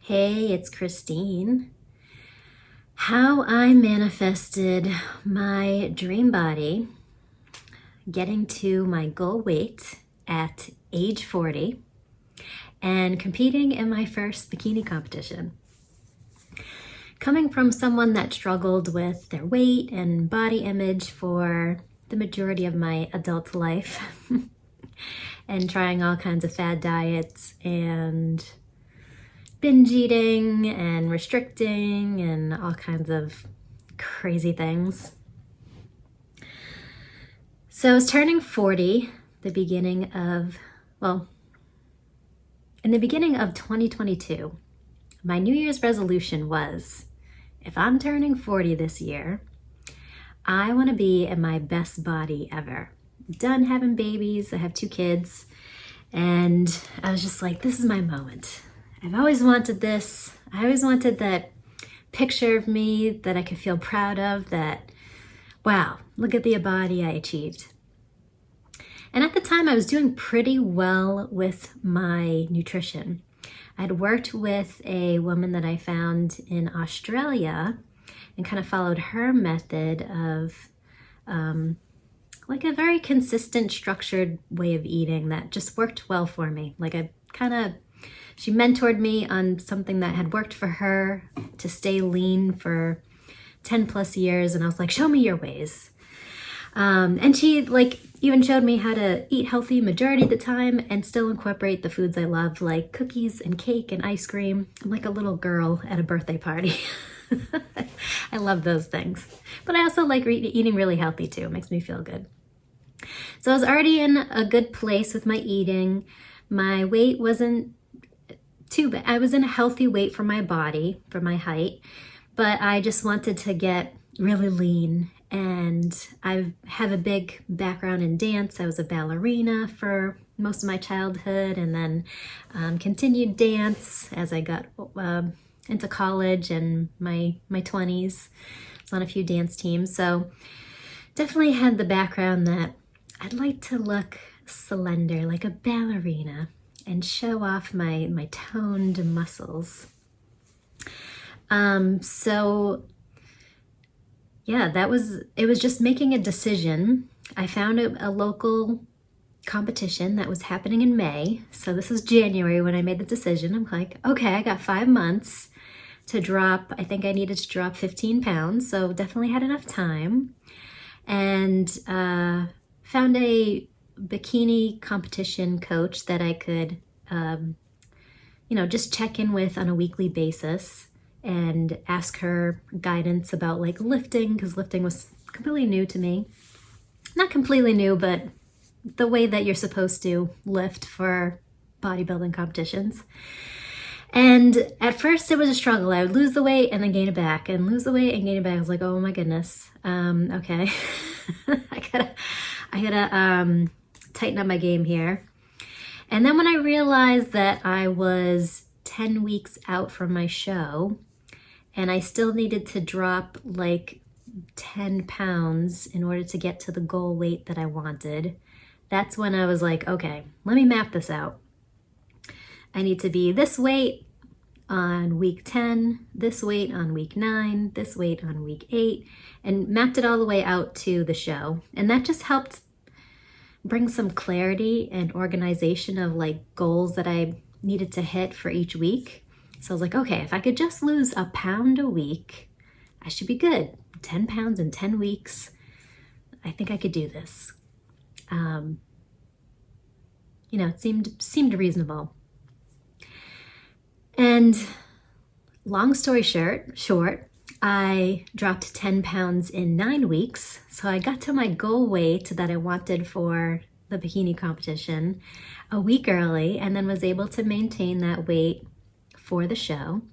Hey, it's Christine. How I manifested my dream body, getting to my goal weight at age 40, and competing in my first bikini competition. Coming from someone that struggled with their weight and body image for the majority of my adult life, and trying all kinds of fad diets and binge eating and restricting and all kinds of crazy things. So I was turning 40 in the beginning of 2022. My New Year's resolution was, if I'm turning 40 this year, I want to be in my best body ever. Done having babies, I have 2 kids, and I was just like, this is my moment. I've always wanted this. I always wanted that picture of me that I could feel proud of, that, wow, look at the body I achieved. And at the time, I was doing pretty well with my nutrition. I'd worked with a woman that I found in Australia and kind of followed her method of like a very consistent, structured way of eating that just worked well for me. She mentored me on something that had worked for her to stay lean for 10 plus years. And I was like, show me your ways. And she even showed me how to eat healthy majority of the time and still incorporate the foods I love, like cookies and cake and ice cream. I'm like a little girl at a birthday party. I love those things. But I also like eating really healthy too. It makes me feel good. So I was already in a good place with my eating. My weight wasn't too bad. I was in a healthy weight for my body, for my height, but I just wanted to get really lean. And I have a big background in dance. I was a ballerina for most of my childhood, and then continued dance as I got into college and my 20s. I was on a few dance teams. So definitely had the background that I'd like to look slender, like a ballerina, and show off my toned muscles. It was just making a decision. I found a local competition that was happening in May. So this was January when I made the decision. I'm like, okay, I got 5 months to drop. I think I needed to drop 15 pounds. So definitely had enough time. And found a bikini competition coach that I could, just check in with on a weekly basis and ask her guidance about lifting, because lifting was completely new to me. Not completely new, but the way that you're supposed to lift for bodybuilding competitions. And at first it was a struggle. I would lose the weight and then gain it back, and lose the weight and gain it back. I was like, oh my goodness. Okay. I gotta tighten up my game here. And then when I realized that I was 10 weeks out from my show and I still needed to drop 10 pounds in order to get to the goal weight that I wanted, that's when I was like, okay, let me map this out. I need to be this weight on week 10, this weight on week 9, this weight on week 8, and mapped it all the way out to the show. And that just helped bring some clarity and organization of goals that I needed to hit for each week. So I was like, okay, if I could just lose a pound a week, I should be good. 10 pounds in 10 weeks. I think I could do this. It seemed reasonable. And long story short, I dropped 10 pounds in 9 weeks. So I got to my goal weight that I wanted for the bikini competition a week early, and then was able to maintain that weight for the show.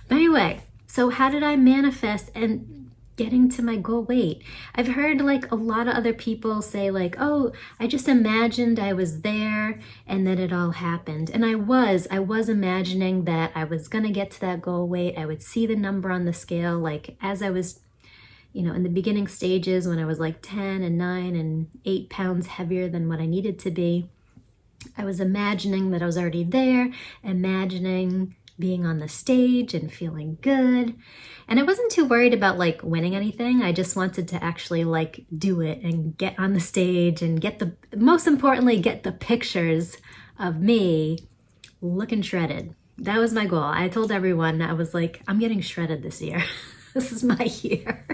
But anyway, so how did I manifest and getting to my goal weight? I've heard a lot of other people say oh, I just imagined I was there and then it all happened. And I was imagining that I was gonna get to that goal weight. I would see the number on the scale as I was in the beginning stages, when I was 10 and 9 and 8 pounds heavier than what I needed to be. I was imagining that I was already there, imagining being on the stage and feeling good. And I wasn't too worried about like winning anything. I just wanted to actually like do it and get on the stage and most importantly, get the pictures of me looking shredded. That was my goal. I told everyone, I was like, I'm getting shredded this year. This is my year.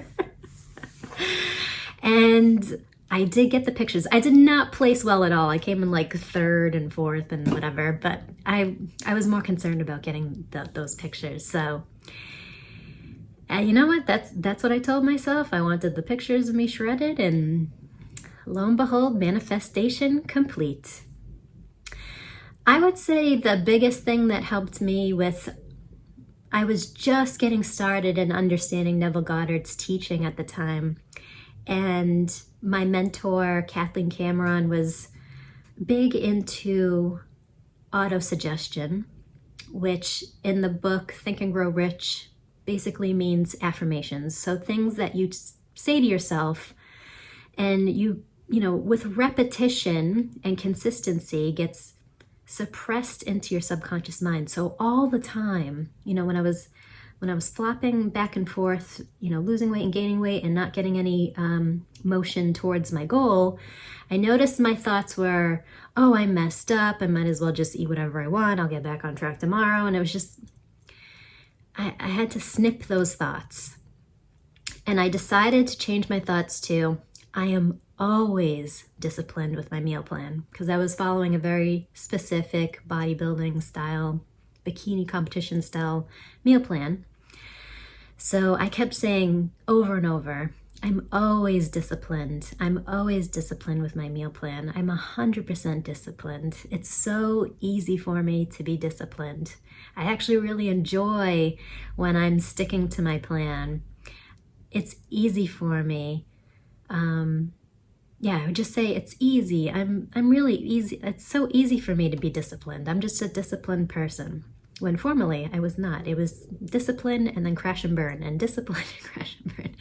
And I did get the pictures. I did not place well at all. I came in like third and fourth and whatever, but I was more concerned about getting those pictures. So you know what? That's what I told myself. I wanted the pictures of me shredded, and lo and behold, manifestation complete. I would say the biggest thing that helped me I was just getting started in understanding Neville Goddard's teaching at the time. And my mentor, Kathleen Cameron, was big into autosuggestion, which in the book Think and Grow Rich basically means affirmations. So things that you say to yourself, and you know, with repetition and consistency gets suppressed into your subconscious mind. So all the time, you know, when I was flopping back and forth, you know, losing weight and gaining weight and not getting any motion towards my goal, I noticed my thoughts were, oh, I messed up. I might as well just eat whatever I want. I'll get back on track tomorrow. And it was just, I had to snip those thoughts. And I decided to change my thoughts to, I am always disciplined with my meal plan, because I was following a very specific bodybuilding style, bikini competition style meal plan. So I kept saying over and over, I'm always disciplined. I'm always disciplined with my meal plan. I'm 100% disciplined. It's so easy for me to be disciplined. I actually really enjoy when I'm sticking to my plan. It's easy for me. I would just say it's easy. I'm really easy. It's so easy for me to be disciplined. I'm just a disciplined person. When formerly I was not. It was discipline and then crash and burn, and discipline and crash and burn.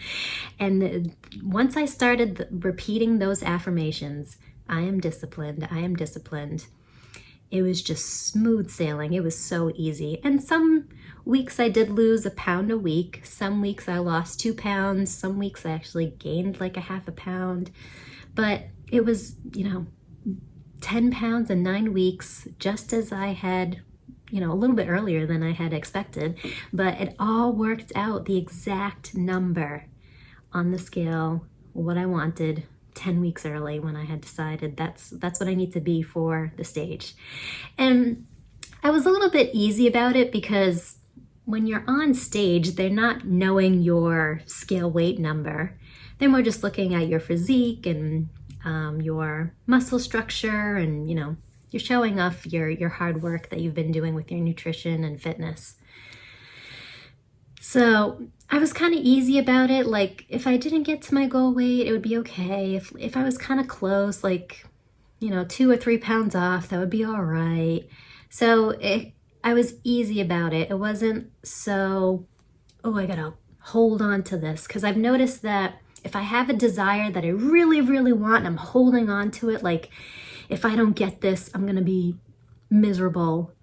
And once I started repeating those affirmations, I am disciplined, I am disciplined, it was just smooth sailing. It was so easy. And some weeks I did lose a pound a week. Some weeks I lost 2 pounds. Some weeks I actually gained like a half a pound. But it was, 10 pounds in 9 weeks, just as I had, a little bit earlier than I had expected. But it all worked out the exact number on the scale, what I wanted 10 weeks early when I had decided that's what I need to be for the stage. And I was a little bit easy about it because when you're on stage, they're not knowing your scale weight number. They're more just looking at your physique and your muscle structure, and you're showing off your hard work that you've been doing with your nutrition and fitness. So I was kind of easy about it. Like if I didn't get to my goal weight, it would be okay. If I was kind of close, like 2 or 3 pounds off, that would be all right. So I was easy about it. It wasn't so, I gotta hold on to this, because I've noticed that if I have a desire that I really, really want and I'm holding on to it, like if I don't get this, I'm gonna be miserable.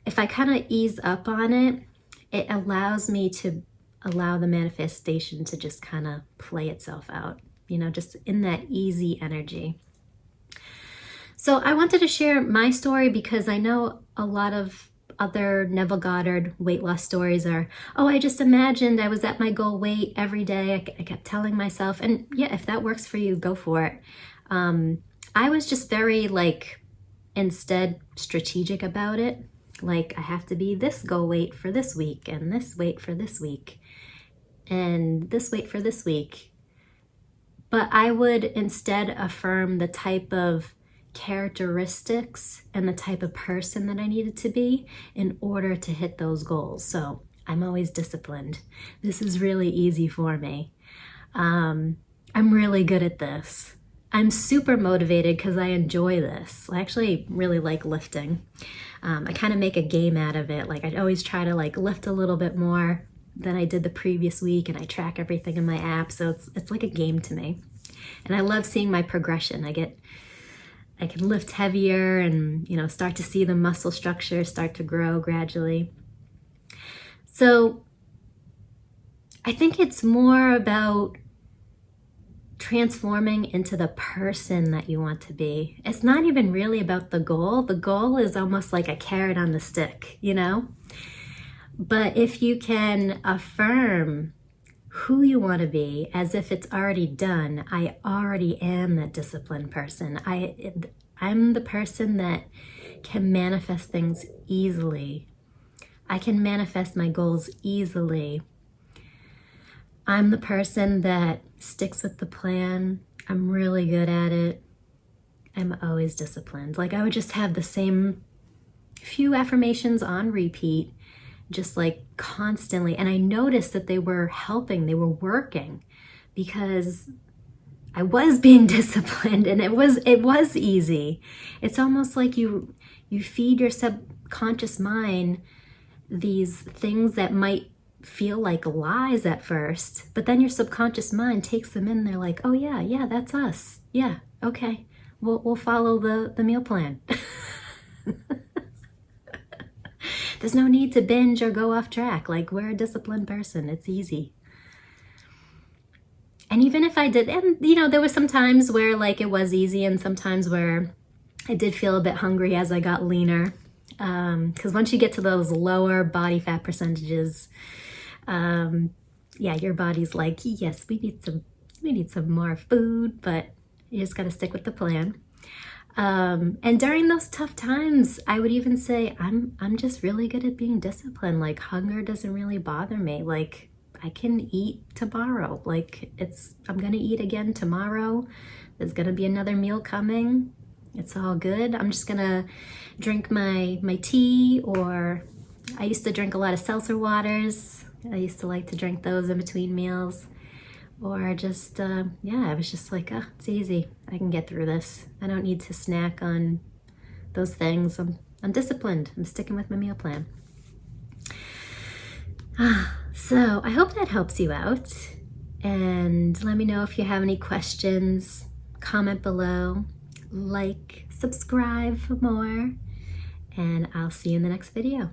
If I kind of ease up on it, it allows me to allow the manifestation to just kind of play itself out, just in that easy energy. So I wanted to share my story because I know a lot of other Neville Goddard weight loss stories are, I just imagined I was at my goal weight every day. I kept telling myself, and yeah, if that works for you, go for it. I was just very instead strategic about it. Like I have to be this goal weight for this week, and this weight for this week, and this weight for this week. But I would instead affirm the type of characteristics and the type of person that I needed to be in order to hit those goals. So I'm always disciplined. This is really easy for me. I'm really good at this. I'm super motivated because I enjoy this. I actually really like lifting. I kind of make a game out of it. Like I always try to lift a little bit more than I did the previous week, and I track everything in my app. So it's like a game to me. And I love seeing my progression. I can lift heavier and, start to see the muscle structure start to grow gradually. So I think it's more about transforming into the person that you want to be. It's not even really about the goal. The goal is almost like a carrot on the stick, you know? But if you can affirm who you want to be as if it's already done, I already am that disciplined person. I'm the person that can manifest things easily. I can manifest my goals easily. I'm the person that sticks with the plan. I'm really good at it. I'm always disciplined. Like I would just have the same few affirmations on repeat, just like constantly. And I noticed that they were helping, they were working because I was being disciplined and it was easy. It's almost like you feed your subconscious mind these things that might feel like lies at first, but then your subconscious mind takes them in. They're like, oh yeah, that's us. Yeah, okay, we'll follow the meal plan. There's no need to binge or go off track. Like, we're a disciplined person. It's easy. And even if I did, and you know, there were some times where like it was easy and sometimes where I did feel a bit hungry as I got leaner. Because once you get to those lower body fat percentages, yeah, your body's like, yes, we need some more food, but you just got to stick with the plan. And during those tough times, I would even say I'm just really good at being disciplined. Like hunger doesn't really bother me. Like I can eat tomorrow. Like I'm gonna eat again tomorrow. There's gonna be another meal coming. It's all good. I'm just gonna drink my tea, or I used to drink a lot of seltzer waters. I used to like to drink those in between meals. Or just, yeah, I was just like, oh, it's easy. I can get through this. I don't need to snack on those things. I'm disciplined. I'm sticking with my meal plan. So I hope that helps you out. And let me know if you have any questions. Comment below. Like, subscribe for more. And I'll see you in the next video.